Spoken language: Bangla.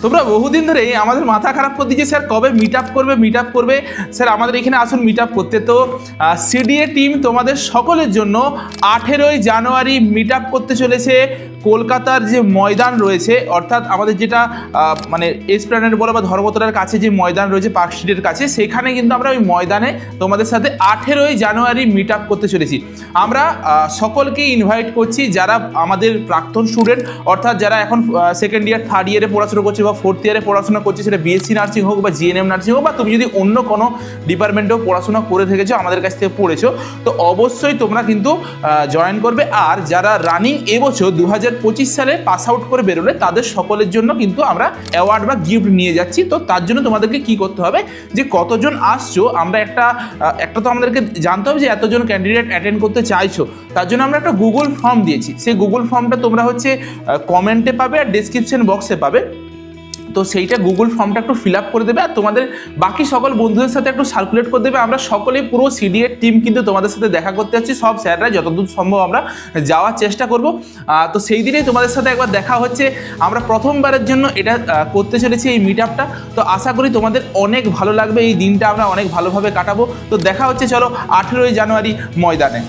তোমরা বহুদিন ধরেই আমাদের মাথা খারাপ করে দিয়েছে স্যার কবে মিট আপ করবে স্যার আমাদের এখানে আসুন মিট আপ করতে। তো সিডিএ টিম তোমাদের সকলের জন্য 18ই জানুয়ারি মিট আপ করতে চলেছে কলকাতার যে ময়দান রয়েছে, অর্থাৎ আমাদের যেটা মানে এসপ্ল্যানেড বলো বা ধর্মতলার কাছে যে ময়দান রয়েছে পার্ক স্ট্রিটের কাছে, সেখানে কিন্তু আমরা ওই ময়দানে তোমাদের সাথে 18ই জানুয়ারি মিট আপ করতে চলেছি। আমরা সকলকে ইনভাইট করছি যারা আমাদের প্রাক্তন স্টুডেন্ট, অর্থাৎ যারা এখন সেকেন্ড ইয়ার থার্ড ইয়ারে পড়াশোনা করছে বা ফোর্থ ইয়ারে পড়াশোনা করছে, সেটা বিএসসি নার্সিং হোক বা জিএনএম নার্সিং হোক, বা তুমি যদি অন্য কোনো ডিপার্টমেন্টেও পড়াশোনা করে থেকেছো আমাদের কাছ থেকে পড়েছো, তো অবশ্যই তোমরা কিন্তু জয়েন করবে। আর যারা রানিং এবছর 2025 সালে পাস আউট করে বেরোলে তাদের সকলের জন্য কিন্তু আমরা অ্যাওয়ার্ড বা গিফট নিয়ে যাচ্ছি। তো তার জন্য তোমাদেরকে কি করতে হবে, যে কতজন আসছো আমরা একটা তো আমাদেরকে জানতে হবে যে এতজন ক্যান্ডিডেট অ্যাটেন্ড করতে চাইছো। তার জন্য আমরা একটা গুগল ফর্ম দিয়েছি, সেই গুগল ফর্মটা তোমরা হচ্ছে কমেন্টে পাবে আর ডেসক্রিপশন বক্সে পাবে। তো সেইটা গুগল ফর্মটা একটু ফিল আপ করে দেবে আর তোমাদের বাকি সকল বন্ধুদের সাথে একটু সার্কুলেট করে দেবে। আমরা সকলেই পুরো সিডিএ টিম কিন্তু তোমাদের সাথে দেখা করতে যাচ্ছি, সব স্যাররা যতদূর সম্ভব আমরা যাওয়ার চেষ্টা করব। তো সেই দিনেই তোমাদের সাথে একবার দেখা হচ্ছে। আমরা প্রথমবারের জন্য এটা করতে চলেছি এই মিট আপটা। তো আশা করি তোমাদের অনেক ভালো লাগবে, এই দিনটা আমরা অনেক ভালোভাবে কাটাবো। তো দেখা হচ্ছে চলো 18ই জানুয়ারি ময়দানে।